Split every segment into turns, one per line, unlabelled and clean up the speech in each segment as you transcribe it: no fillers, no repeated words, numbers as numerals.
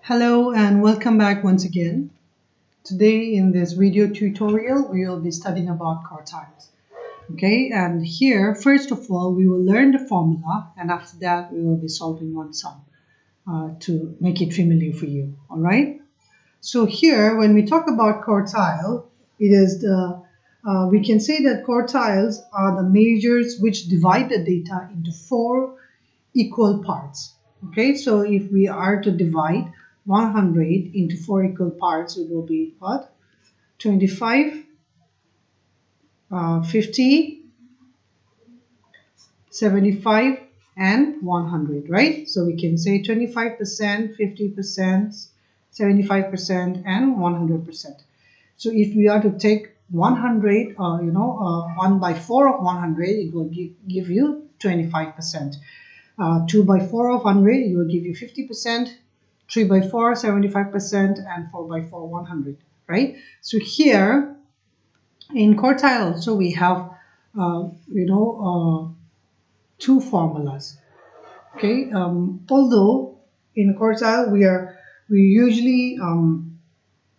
Hello and welcome back once again. Today in this video tutorial we will be studying about quartiles. Okay, and here first of all we will learn the formula, and after that we will be solving one sum to make it familiar for you. Alright, so here when we talk about quartile, it is we can say that quartiles are the measures which divide the data into four equal parts. Okay, so if we are to divide 100 into four equal parts, it will be what? 25, 50, 75, and 100, right? So we can say 25%, 50%, 75%, and 100%. So if we are to take 100, 1 by 4 of 100, it will give you 25%. 2 by 4 of 100, it will give you 50%. 3 by 4, 75%, and 4 by 4, 100, right? So here in quartile, so we have, two formulas, okay? Although in quartile, we usually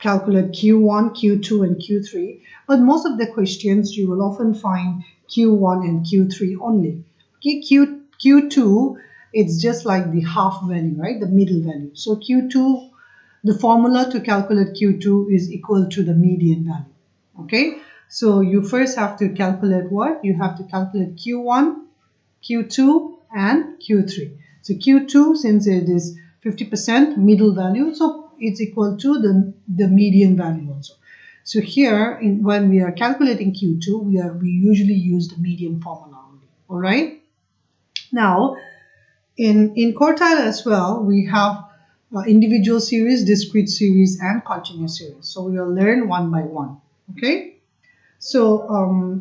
calculate Q1, Q2, and Q3, but most of the questions you will often find Q1 and Q3 only. Okay, Q2, it's just like the half value, right? The middle value. So Q2, the formula to calculate Q2 is equal to the median value. Okay, so you first have to calculate what? You have to calculate Q1, Q2, and Q3. So Q2, since it is 50% middle value, so it's equal to the median value also. So here, when we are calculating Q2, we usually use the median formula only. All right. Now, in quartile as well, we have individual series, discrete series, and continuous series. So we will learn one by one. Okay. So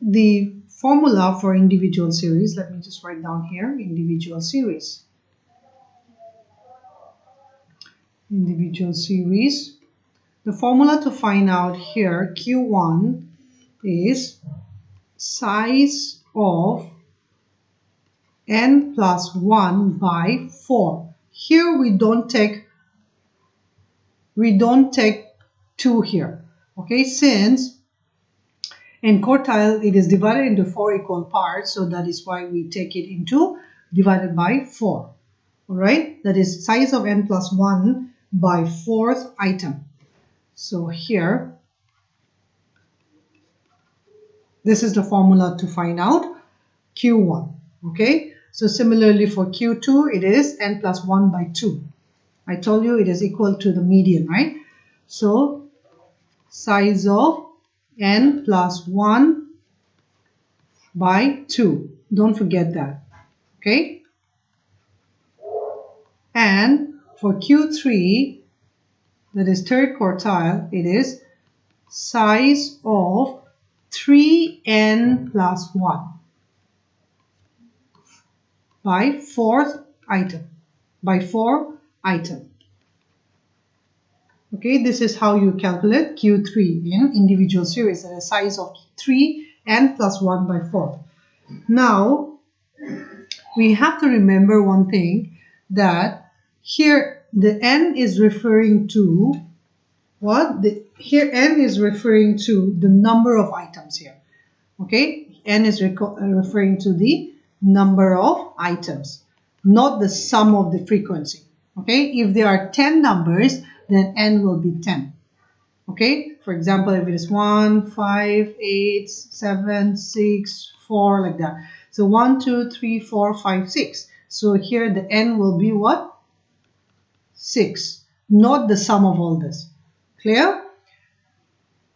the formula for individual series, let me just write down here, individual series. Individual series. The formula to find out here, Q1 is size of n plus 1 by 4. Here we don't take 2 here. Okay, since in quartile it is divided into 4 equal parts, so that is why we take it into divided by 4. All right, that is size of n plus 1 by 4th item. So here, this is the formula to find out Q1. Okay, so similarly for Q2, it is n plus 1 by 2. I told you it is equal to the median, right? So size of n plus 1 by 2. Don't forget that. Okay, and for Q3, that is third quartile, it is size of 3n plus 1 by 4th item, by 4 item. Okay, this is how you calculate Q3 in individual series, that is size of 3n plus 1 by 4. Now, we have to remember one thing, that here the n is referring to what? Here n is referring to the number of items here. Okay, n is referring to the number of items, not the sum of the frequency. Okay, if there are 10 numbers, then n will be 10. Okay, for example, if it is 1, 5, 8, 7, 6, 4, like that. So 1, 2, 3, 4, 5, 6. So here the n will be what? 6, not the sum of all this. Clear?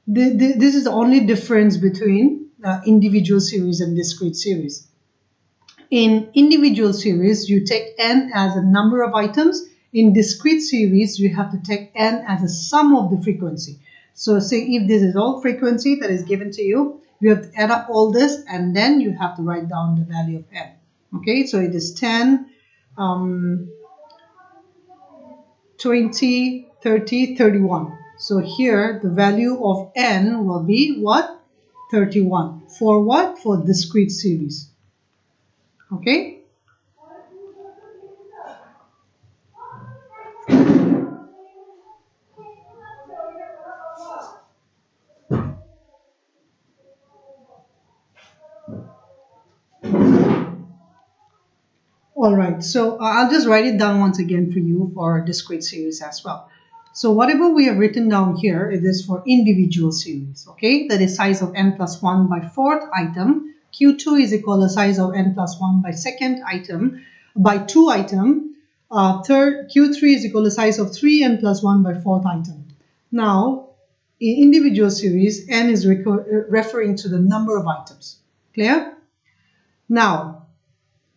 This is the only difference between individual series and discrete series. In individual series, you take n as a number of items. In discrete series, you have to take n as a sum of the frequency. So say if this is all frequency that is given to you, you have to add up all this and then you have to write down the value of n. Okay, so it is 10, 20, 30, 31. So here the value of n will be what? 31. For what? For discrete series. Okay. All right, so I'll just write it down once again for you for discrete series as well. So whatever we have written down here, it is for individual series, okay? That is size of n plus 1 by fourth item. Q2 is equal to size of n plus 1 by second item, by 2 item. Third, Q3 is equal to size of 3n plus 1 by fourth item. Now, in individual series, n is referring to the number of items. Clear? Now,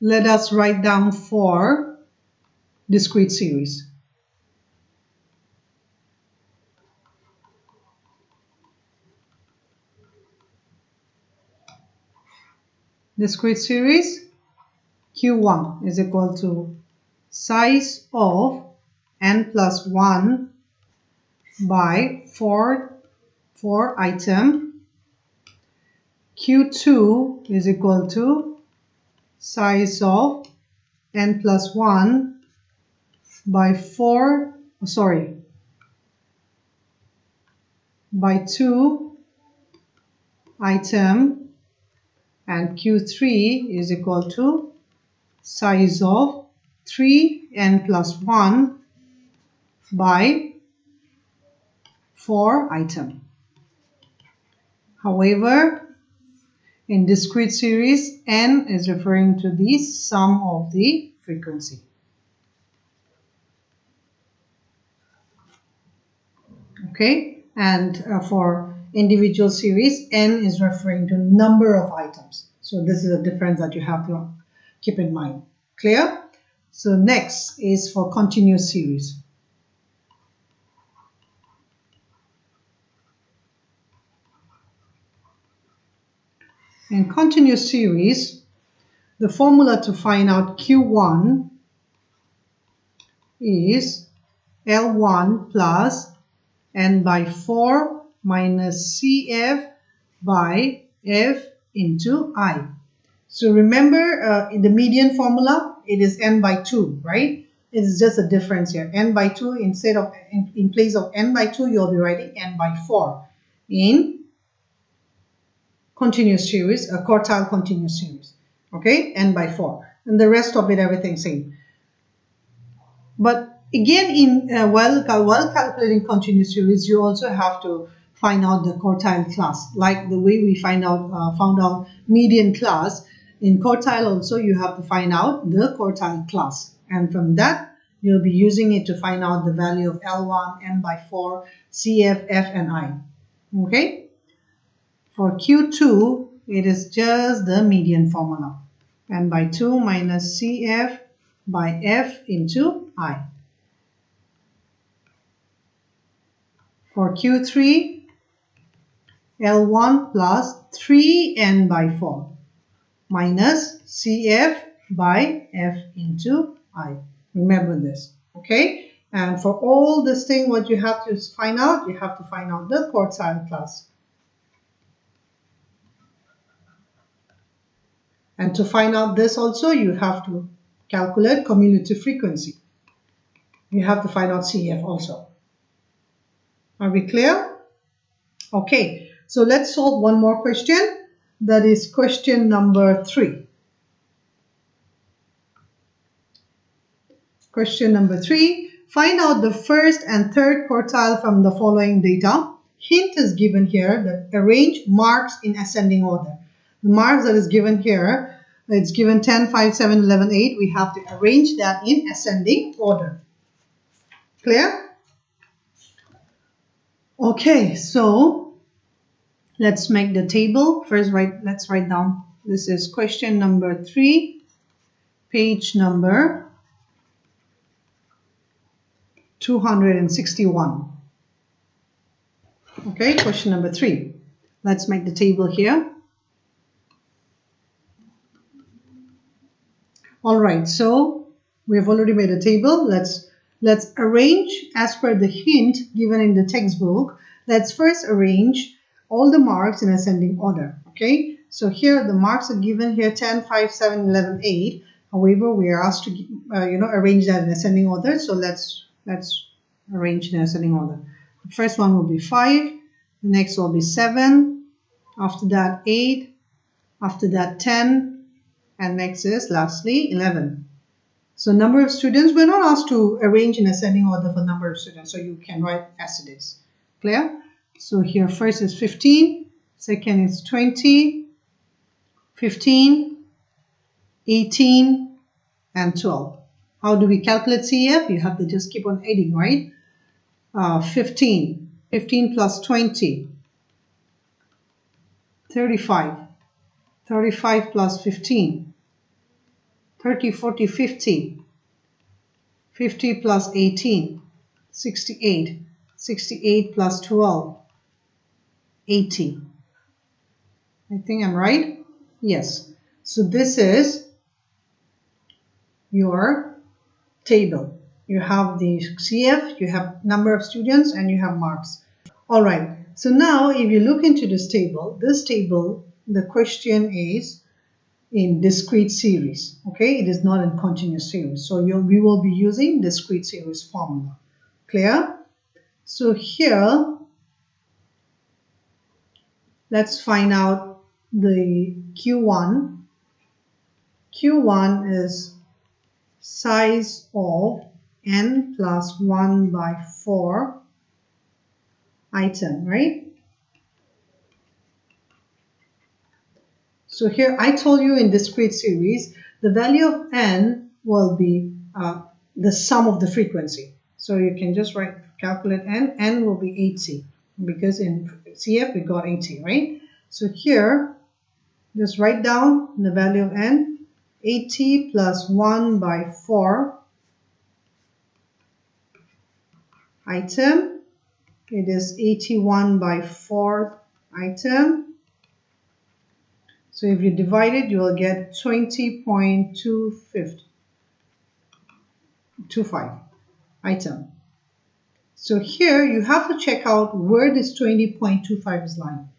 let us write down for discrete series. Discrete series Q1 is equal to size of n plus 1 by 4 item. Q2 is equal to size of n plus 1 by 2 item, and Q3 is equal to size of 3n plus 1 by 4 item. However, in discrete series, n is referring to the sum of the frequency. Okay, and for individual series, n is referring to number of items. So this is a difference that you have to keep in mind. Clear? So next is for continuous series. In continuous series, the formula to find out Q1 is L1 plus n by 4 minus CF by F into I. So remember in the median formula, it is n by 2, right? It is just a difference here. N by 2 instead of, in place of n by 2, you'll be writing n by 4 in continuous series, a quartile continuous series. Okay, n by 4. And the rest of it, everything same. But again, in while calculating continuous series, you also have to find out the quartile class, like the way we found out median class. In quartile also, you have to find out the quartile class, and from that you'll be using it to find out the value of L1, n by 4, CF, F, and I. Okay. For Q2, it is just the median formula, n by 2 minus CF by F into I. For Q3, L1 plus 3n by 4 minus CF by F into I. Remember this, okay? And for all this thing, what you have to find out, you have to find out the quartile class. And to find out this also, you have to calculate cumulative frequency. You have to find out CF also. Are we clear? Okay, so let's solve one more question. That is question number 3. Question number 3. Find out the first and third quartile from the following data. Hint is given here that arrange marks in ascending order. The marks that is given here, it's given 10, 5, 7, 11, 8. We have to arrange that in ascending order. Clear? Okay, so let's make the table. First, let's write down. This is question number 3, page number 261. Okay, question number 3. Let's make the table here. All right, so we have already made a table. Let's arrange as per the hint given in the textbook. Let's first arrange all the marks in ascending order. Okay, so here the marks are given here 10, 5, 7, 11, 8. However, we are asked to arrange that in ascending order. So let's arrange in ascending order. The first one will be 5. The next will be 7. After that 8. After that 10. And next is lastly 11. So number of students, we're not asked to arrange in ascending order for number of students, so you can write as it is. Clear? So here first is 15, second is 20, 15, 18, and 12. How do we calculate CEF? You have to just keep on adding, right? 15 plus 20, 35, 35 plus 15, 30, 40, 50, 50 plus 18, 68, 68 plus 12, 80. I think I'm right? Yes. So this is your table. You have the CF, you have number of students, and you have marks. All right. So now if you look into this table, the question is in discrete series. Okay, it is not in continuous series. So we will be using discrete series formula. Clear? So here, let's find out the Q1. Q1 is size of n plus 1 by 4 item, right? So here I told you in discrete series, the value of n will be the sum of the frequency. So you can just calculate n will be 80 because in CF we got 80, right? So here, just write down the value of n, 80 plus 1 by 4 item. It is 81 by 4 item. So if you divide it, you will get 20.25 item. So here you have to check out where this 20.25 is lying.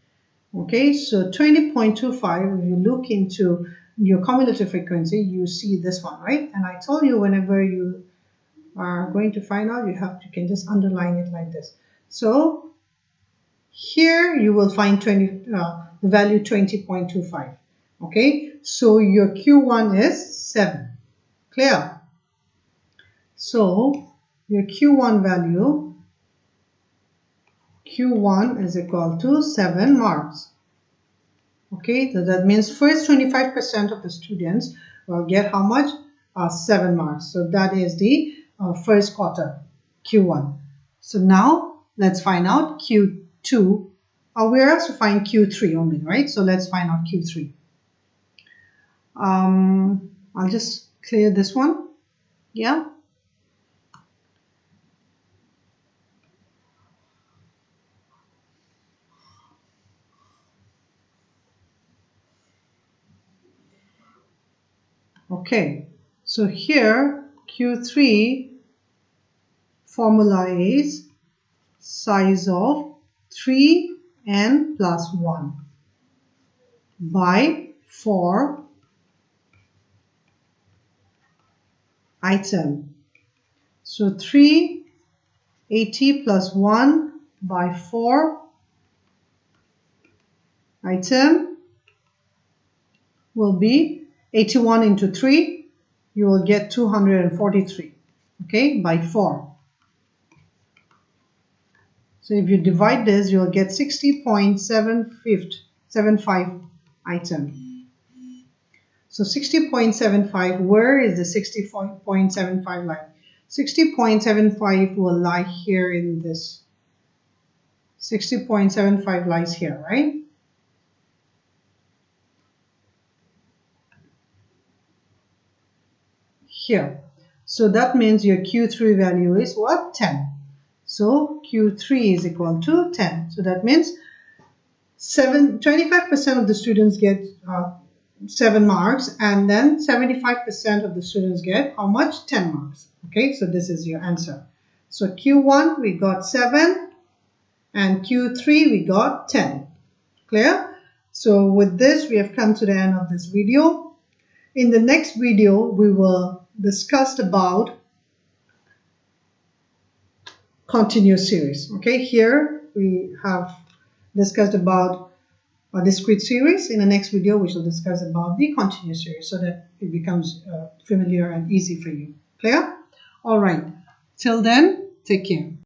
Okay, so 20.25, if you look into your cumulative frequency, you see this one, right? And I told you whenever you are going to find out, you can just underline it like this. So here you will find the value 20.25. Okay, so your Q1 is 7. Clear? So your Q1 value, Q1 is equal to 7 marks. Okay, so that means first 25% of the students will get how much? 7 marks. So that is the first quarter, Q1. So now let's find out Q2. We're asked to find Q3 only, right? So let's find out Q3. I'll just clear this one. Yeah. Okay, so here Q3 formula is size of 3n plus 1 by 4 item. So 380 plus 1 by 4 item will be 81 into 3. You will get 243. Okay, by 4. So if you divide this, you'll get 60.75 item. So 60.75, where is the 60.75 line? 60.75 will lie here in this. 60.75 lies here, right? Here. So that means your Q3 value is what? 10. So Q3 is equal to 10. So that means 25% of the students get 7 marks, and then 75% of the students get how much? 10 marks. Okay, so this is your answer. So Q1 we got 7 and Q3 we got 10. Clear? So with this we have come to the end of this video. In the next video we will discuss about continuous series. Okay, here we have discussed about discrete series. In the next video, we shall discuss about the continuous series so that it becomes familiar and easy for you. Clear? All right. Till then, take care.